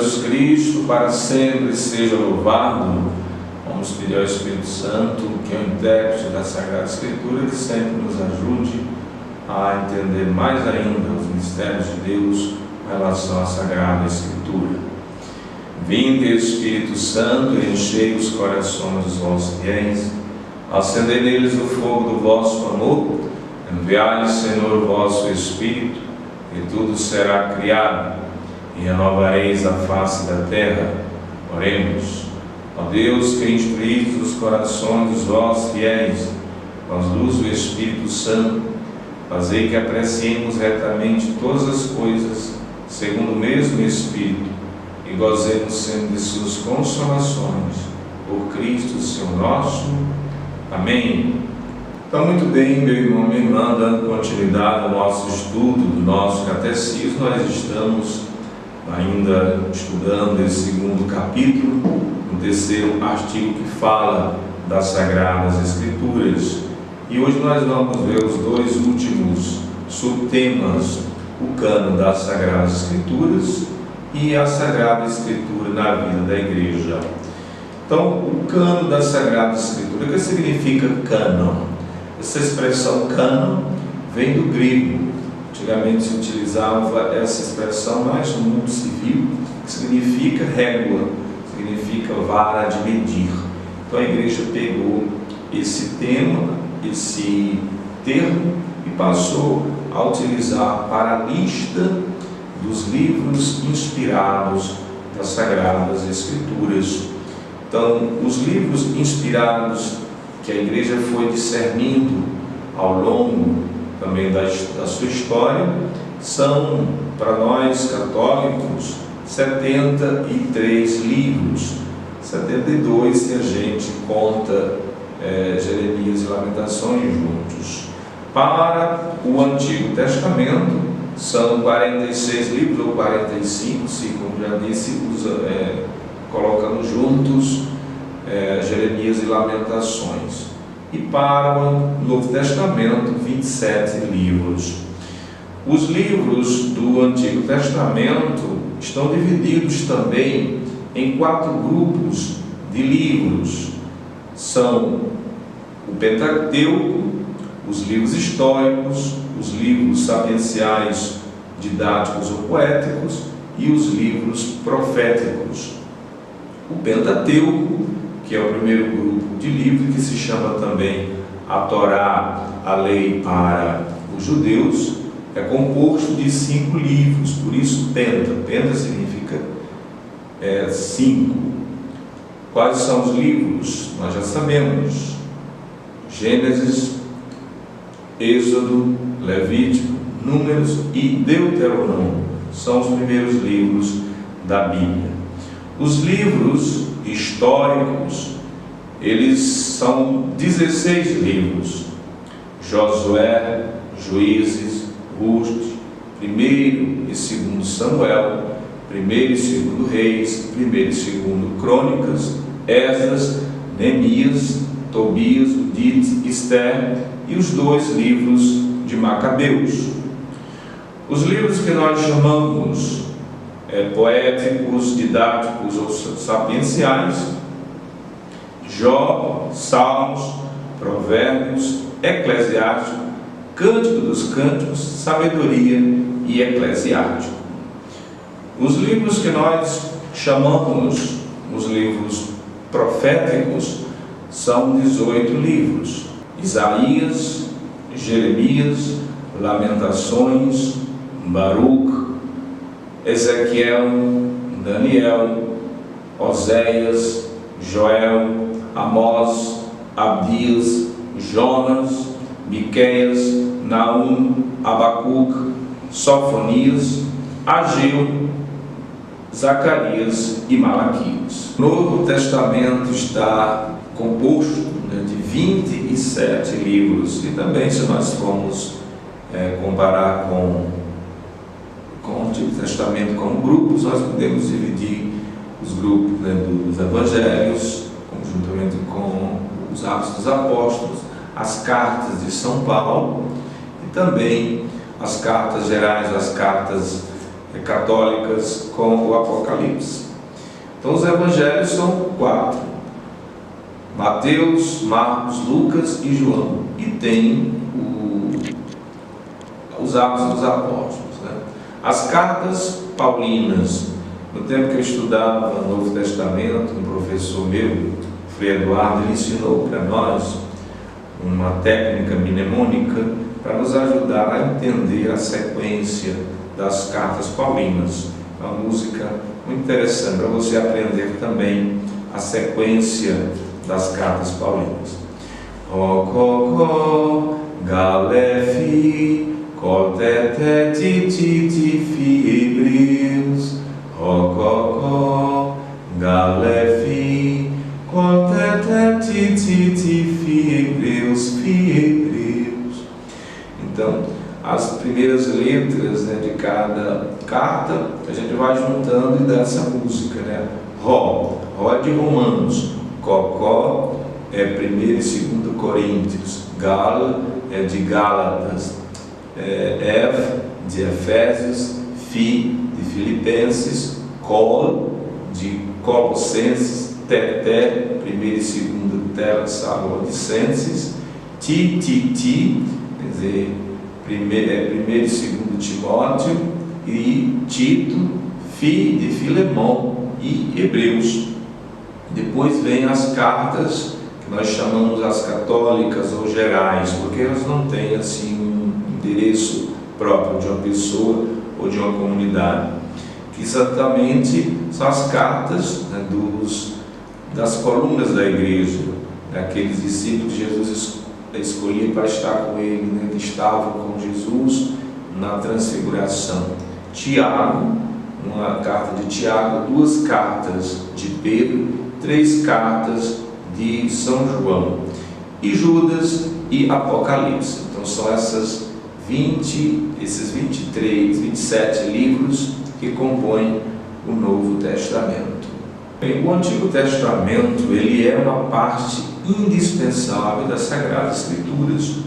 Jesus Cristo, para sempre seja louvado. Vamos pedir ao Espírito Santo, que é o intérprete da Sagrada Escritura, que sempre nos ajude a entender mais ainda os mistérios de Deus com relação à Sagrada Escritura. Vinde, Espírito Santo, e enchei os corações dos vossos fiéis, acendei neles o fogo do vosso amor, enviai, Senhor, o vosso Espírito, e tudo será criado, e renovareis a face da terra. Oremos. Ó Deus, que instruís os corações dos vossos fiéis com as luzes do Espírito Santo, fazei que apreciemos retamente todas as coisas segundo o mesmo Espírito e gozemos sempre de suas consolações. Por Cristo, Senhor nosso. Amém. Então, muito bem, meu irmão, minha irmã, dando continuidade ao nosso estudo do nosso catecismo, nós estamos ainda estudando esse segundo capítulo, no terceiro artigo que fala das Sagradas Escrituras. E hoje nós vamos ver os dois últimos subtemas, o cano das Sagradas Escrituras e a Sagrada Escritura na vida da Igreja. Então, o cano da Sagrada Escritura, o que significa cânon? Essa expressão cânon vem do grego. Antigamente se utilizava essa expressão mais no mundo civil, que significa régua, significa vara de medir. Então a Igreja pegou esse tema, esse termo, e passou a utilizar para a lista dos livros inspirados das Sagradas Escrituras. Então, os livros inspirados que a Igreja foi discernindo ao longo também da sua história são, para nós católicos, 73 livros, 72 se a gente conta Jeremias e Lamentações juntos. Para o Antigo Testamento são 46 livros ou 45, se como já disse, colocando juntos Jeremias e Lamentações. E para o Novo Testamento, 27 livros. Os livros do Antigo Testamento estão divididos também em 4 grupos de livros. São o Pentateuco, os livros históricos, os livros sapienciais, didáticos ou poéticos e os livros proféticos. O Pentateuco, que é o primeiro grupo de livros, que se chama também a Torá, a lei para os judeus, é composto de 5 livros, por isso penta. Penta significa 5. Quais são os livros? Nós já sabemos: Gênesis, Êxodo, Levítico, Números e Deuteronômio. São os primeiros livros da Bíblia. Os livros históricos, eles são 16 livros: Josué, Juízes, Ruth, 1º e 2º Samuel, 1º e 2º Reis, 1º e 2º Crônicas, Esdras, Neemias, Tobias, Judite, Esther e os 2 livros de Macabeus. Os livros que nós chamamos poéticos, didáticos ou sapienciais: Jó, Salmos, Provérbios, Eclesiástico, Cântico dos Cânticos, Sabedoria e Eclesiástico. Os livros que nós chamamos os livros proféticos são 18 livros: Isaías, Jeremias, Lamentações, Baruque, Ezequiel, Daniel, Oséias, Joel, Amós, Abdias, Jonas, Miqueias, Naum, Abacuque, Sofonias, Ageu, Zacarias e Malaquias. O Novo Testamento está composto de 27 livros, e também, se nós formos comparar com o Antigo Testamento como grupos, nós podemos dividir os grupos dos Evangelhos, conjuntamente com os Atos dos Apóstolos, as cartas de São Paulo e também as cartas gerais, as cartas católicas com o Apocalipse. Então os evangelhos são 4: Mateus, Marcos, Lucas e João. E tem os Atos dos Apóstolos, né? As cartas paulinas. No tempo que eu estudava o Novo Testamento, um professor meu, Frei Eduardo, ele ensinou para nós uma técnica mnemônica para nos ajudar a entender a sequência das cartas paulinas. Uma música muito interessante para você aprender também a sequência das cartas paulinas. Rococó, Galefi, Coteteti, Hebreus. Rococó, Galefi, Coteteti, Hebreus. Então, as primeiras letras, né, de cada carta, a gente vai juntando e dá essa música, né? Ró é de Romanos, Cocó é 1 e 2 Coríntios, Gal é de Gálatas, Ev de Efésios, Fi de Filipenses, Col de Colossenses, Teté 1 e 2 Tessalonicenses, Ti, quer dizer, 1 e 2 Timóteo, e Tito, Fi de Filemão e Hebreus. Depois vem as cartas que nós chamamos as católicas ou gerais, porque elas não têm assim um endereço próprio de uma pessoa ou de uma comunidade, que exatamente são as cartas, né, das colunas da igreja, aqueles discípulos que Jesus escolhia para estar com ele, né, que estavam com Jesus na transfiguração. Tiago, uma carta de Tiago, 2 cartas de Pedro, 3 cartas de São João, e Judas e Apocalipse. Então são esses 27 livros que compõem o Novo Testamento. Bem, o Antigo Testamento ele é uma parte indispensável das Sagradas Escrituras.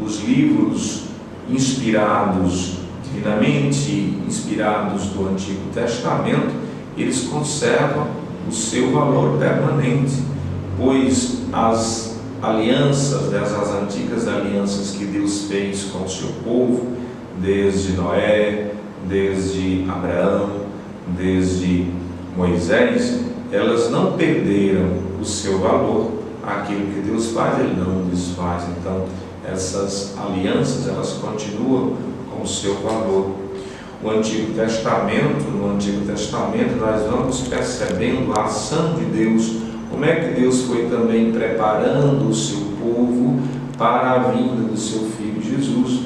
Os livros inspirados, divinamente inspirados do Antigo Testamento, eles conservam o seu valor permanente, pois as alianças, as antigas alianças que Deus fez com o seu povo, desde Noé, desde Abraão, desde Moisés, elas não perderam o seu valor. Aquilo que Deus faz, Ele não desfaz. Então, essas alianças, elas continuam com o seu valor. No Antigo Testamento, nós vamos percebendo a ação de Deus, como é que Deus foi também preparando o seu povo para a vinda do seu Filho Jesus.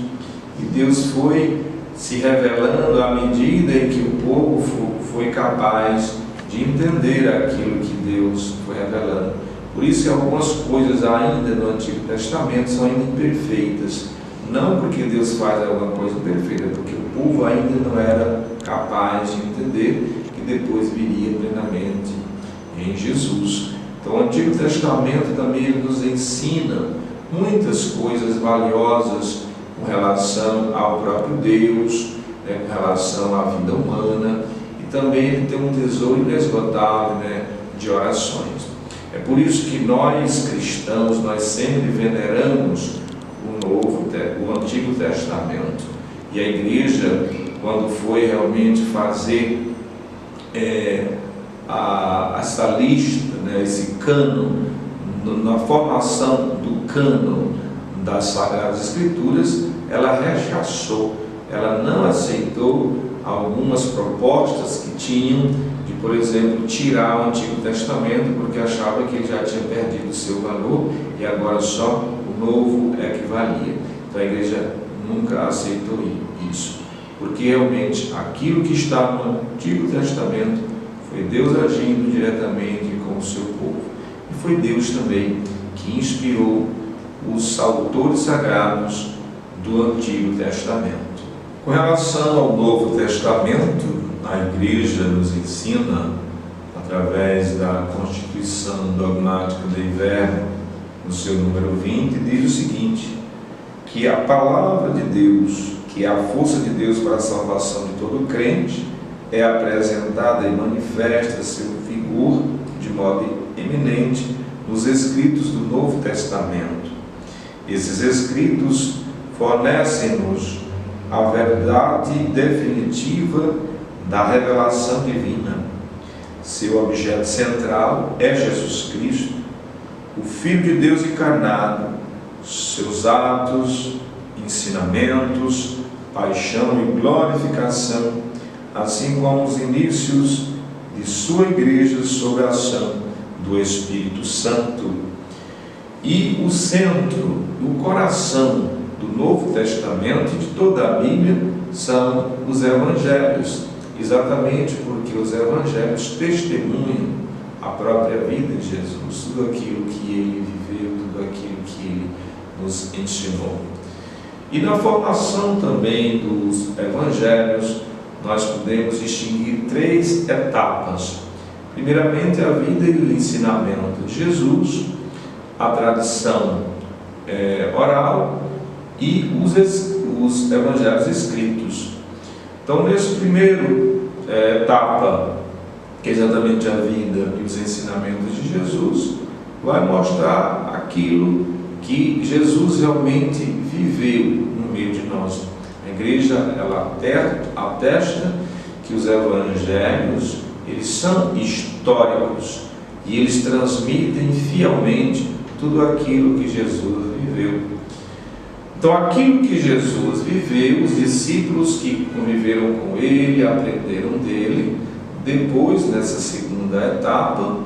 E Deus foi se revelando à medida em que o povo foi capaz de entender aquilo que Deus foi revelando. Por isso que algumas coisas ainda no Antigo Testamento são ainda imperfeitas. Não porque Deus faz alguma coisa perfeita, porque o povo ainda não era capaz de entender que depois viria plenamente em Jesus. Então o Antigo Testamento também ele nos ensina muitas coisas valiosas com relação ao próprio Deus, né, com relação à vida humana, e também ele tem um tesouro inesgotável, né, de orações. É por isso que nós cristãos, nós sempre veneramos o Antigo Testamento. E a igreja, quando foi realmente fazer essa lista, né, esse cânon, na formação do cânon das Sagradas Escrituras, ela rechaçou, ela não aceitou algumas propostas que tinham de, por exemplo, tirar o Antigo Testamento, porque achava que ele já tinha perdido o seu valor e agora só o Novo é que valia. Então a igreja nunca aceitou isso, porque realmente aquilo que está no Antigo Testamento foi Deus agindo diretamente com o seu povo, e foi Deus também que inspirou os autores sagrados do Antigo Testamento. Com relação ao Novo Testamento, a igreja nos ensina, através da Constituição Dogmática Dei Verbum, no seu número 20, diz o seguinte: que a palavra de Deus, que é a força de Deus para a salvação de todo crente, é apresentada e manifesta seu vigor de modo eminente nos escritos do Novo Testamento. Esses escritos fornecem-nos a verdade definitiva da revelação divina. Seu objeto central é Jesus Cristo, o Filho de Deus encarnado. Seus atos, ensinamentos, paixão e glorificação, assim como os inícios de sua igreja sob a ação do Espírito Santo. E o centro, o coração do Novo Testamento e de toda a Bíblia são os Evangelhos, exatamente porque os Evangelhos testemunham a própria vida de Jesus, tudo aquilo que ele viveu, tudo aquilo que ele nos ensinou. E na formação também dos Evangelhos, nós podemos distinguir 3 etapas. Primeiramente, a vida e o ensinamento de Jesus, a tradição oral e os Evangelhos escritos. Então, nesse primeiro etapa, que é exatamente a vida e os ensinamentos de Jesus, vai mostrar aquilo que Jesus realmente viveu no meio de nós. A igreja, ela atesta que os evangelhos, eles são históricos e eles transmitem fielmente tudo aquilo que Jesus viveu. Então, aquilo que Jesus viveu, os discípulos que conviveram com ele, aprenderam dele, depois, nessa segunda etapa,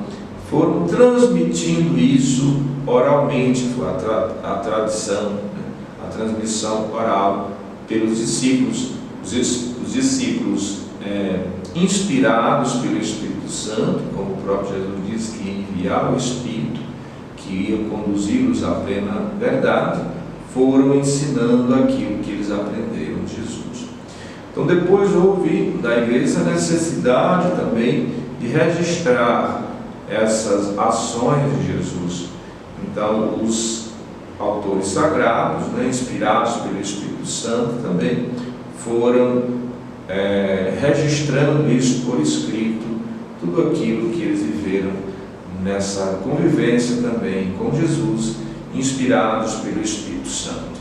foram transmitindo isso oralmente, foi a tradição, a transmissão oral pelos discípulos, os discípulos inspirados pelo Espírito Santo, como o próprio Jesus diz que ia enviar o Espírito, que ia conduzi-los à plena verdade, foram ensinando aquilo que eles aprenderam de Jesus. Então, depois houve da igreja a necessidade também de registrar essas ações de Jesus. Então, os autores sagrados, inspirados pelo Espírito Santo, também foram registrando isso por escrito, tudo aquilo que eles viveram nessa convivência também com Jesus, inspirados pelo Espírito Santo.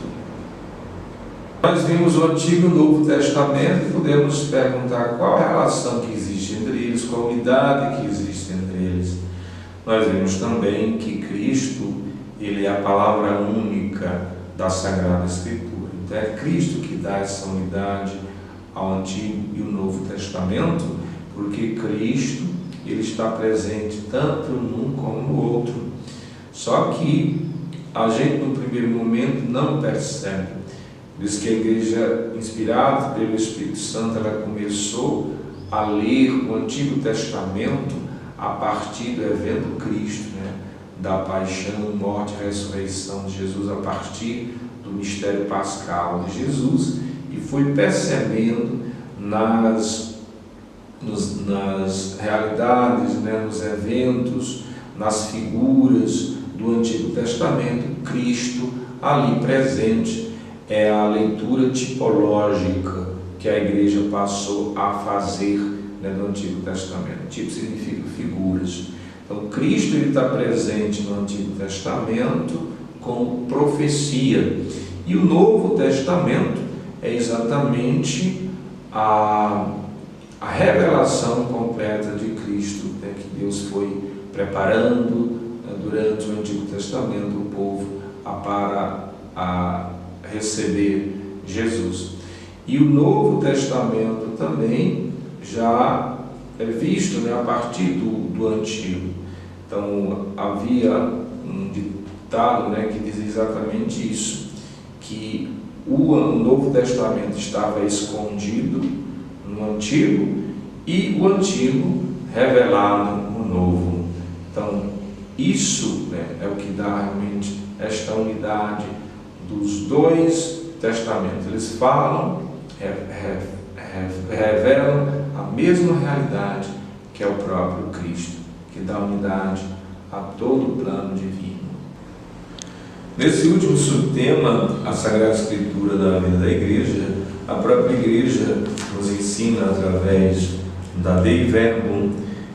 Nós vimos o Antigo e o Novo Testamento e podemos perguntar qual é a relação que existe entre eles, qual a unidade que existe entre eles. Nós vimos também que Cristo, ele é a palavra única da Sagrada Escritura. Então é Cristo que dá essa unidade ao Antigo e o Novo Testamento, porque Cristo, ele está presente tanto num como no outro. Só que a gente no primeiro momento não percebe. Por isso que a igreja, inspirada pelo Espírito Santo, ela começou a ler o Antigo Testamento a partir do evento Cristo, da paixão, morte e ressurreição de Jesus, a partir do mistério pascal de Jesus, e foi percebendo nas realidades, nos eventos, nas figuras do Antigo Testamento, Cristo ali presente. É a leitura tipológica que a igreja passou a fazer do Antigo Testamento. Tipo significa figuras. Então, Cristo está presente no Antigo Testamento com profecia. E o Novo Testamento é exatamente a revelação completa de Cristo, que Deus foi preparando durante o Antigo Testamento o povo para receber Jesus. E o Novo Testamento também já é visto a partir do Antigo. Então, havia um ditado que diz exatamente isso, que o Novo Testamento estava escondido no Antigo e o Antigo revelado no Novo. Então, isso é o que dá realmente esta unidade dos dois testamentos. Eles falam, revelam a mesma realidade, que é o próprio Cristo, que dá unidade a todo o plano divino. Nesse último subtema, a Sagrada Escritura da vida da Igreja, a própria igreja nos ensina através da Dei Verbum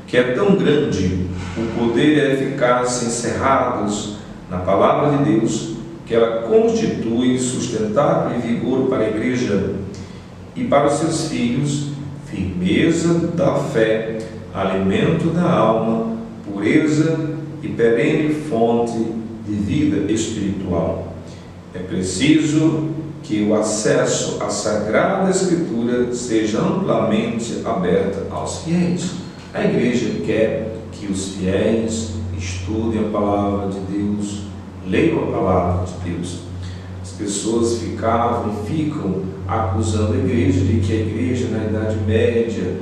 que é tão grande o poder e a eficácia encerrados na palavra de Deus, que ela constitui sustentáculo e vigor para a igreja e para os seus filhos, firmeza da fé, alimento da alma, pureza e perene fonte de vida espiritual. É preciso que o acesso à Sagrada Escritura seja amplamente aberto aos fiéis. A igreja quer que os fiéis estudem a palavra de Deus, leiam a palavra de Deus. As pessoas ficavam e ficam acusando a igreja de que a igreja na Idade Média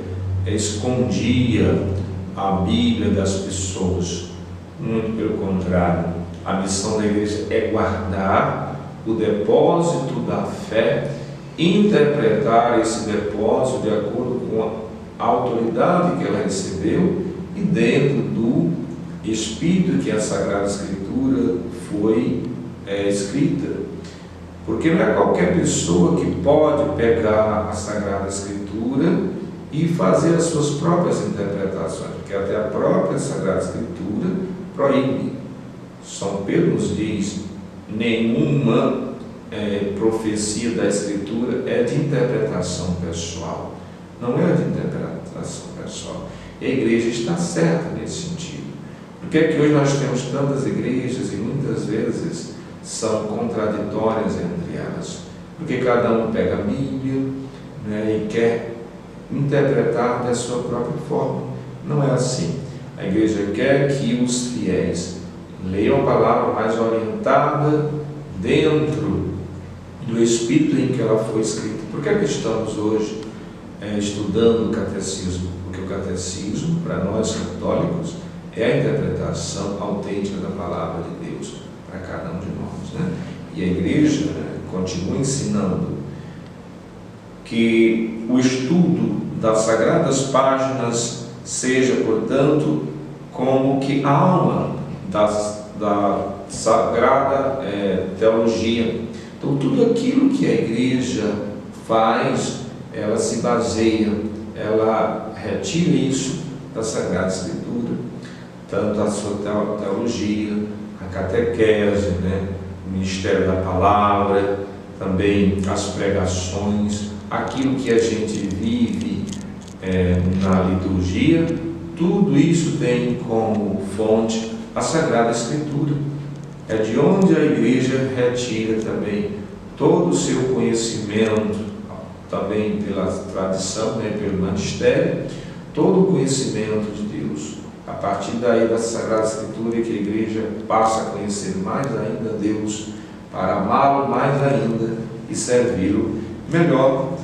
escondia a Bíblia das pessoas. Muito pelo contrário, a missão da igreja é guardar o depósito da fé, interpretar esse depósito de acordo com a autoridade que ela recebeu e dentro do espírito que a Sagrada Escritura foi escrita. Porque não é qualquer pessoa que pode pegar a Sagrada Escritura e fazer as suas próprias interpretações, porque até a própria Sagrada Escritura proíbe. São Pedro nos diz: nenhuma profecia da Escritura é de interpretação pessoal. Não é de interpretação pessoal. E a igreja está certa nesse sentido. Por que é que hoje nós temos tantas igrejas e muitas vezes são contraditórias entre elas? Porque cada um pega a Bíblia, e quer interpretar da sua própria forma. Não é assim. A igreja quer que os fiéis leiam a palavra mais orientada dentro do espírito em que ela foi escrita. Por que é que estamos hoje estudando o catecismo? Porque o catecismo, para nós católicos, é a interpretação autêntica da palavra de Deus para cada um de nós, E a igreja continua ensinando que o estudo das sagradas páginas seja, portanto, como que a alma da sagrada teologia. Então, tudo aquilo que a igreja faz, ela se baseia, ela retira isso da Sagrada Escritura, tanto a sua teologia, a catequese, o ministério da palavra, também as pregações, aquilo que a gente vive na liturgia, tudo isso tem como fonte a Sagrada Escritura. É de onde a igreja retira também todo o seu conhecimento, também pela tradição, pelo magistério, todo o conhecimento de Deus. A partir daí da Sagrada Escritura que a igreja passa a conhecer mais ainda Deus, para amá-lo mais ainda e servi-lo melhor.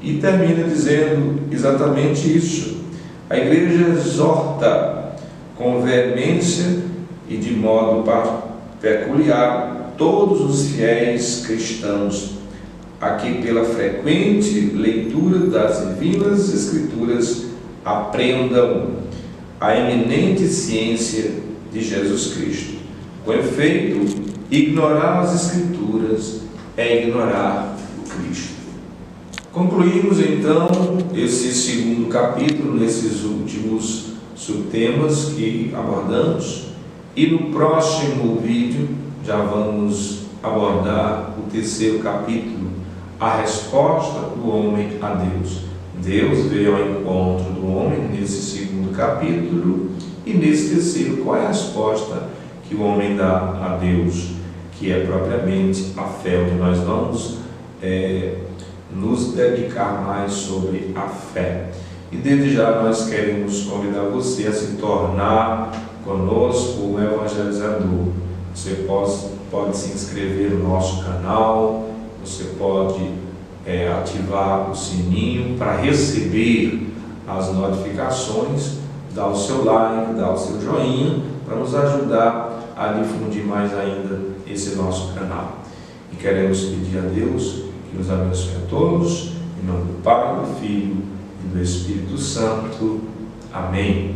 E termina dizendo exatamente isso. A igreja exorta com veemência e de modo peculiar todos os fiéis cristãos a que pela frequente leitura das divinas Escrituras aprendam a eminente ciência de Jesus Cristo. Com efeito, ignorar as Escrituras é ignorar o Cristo. Concluímos então esse segundo capítulo, nesses últimos subtemas que abordamos, e no próximo vídeo já vamos abordar o terceiro capítulo, a resposta do homem a Deus. Deus veio ao encontro do homem nesse segundo capítulo, e nesse terceiro, qual é a resposta que o homem dá a Deus, que é propriamente a fé, onde nós vamos nos dedicar mais sobre a fé. E desde já nós queremos convidar você a se tornar conosco um evangelizador. Você pode se inscrever no nosso canal, você pode ativar o sininho para receber as notificações, dar o seu like, dar o seu joinha, para nos ajudar a difundir mais ainda esse nosso canal. E queremos pedir a Deus que nos abençoe a todos, em nome do Pai, do Filho e do Espírito Santo. Amém.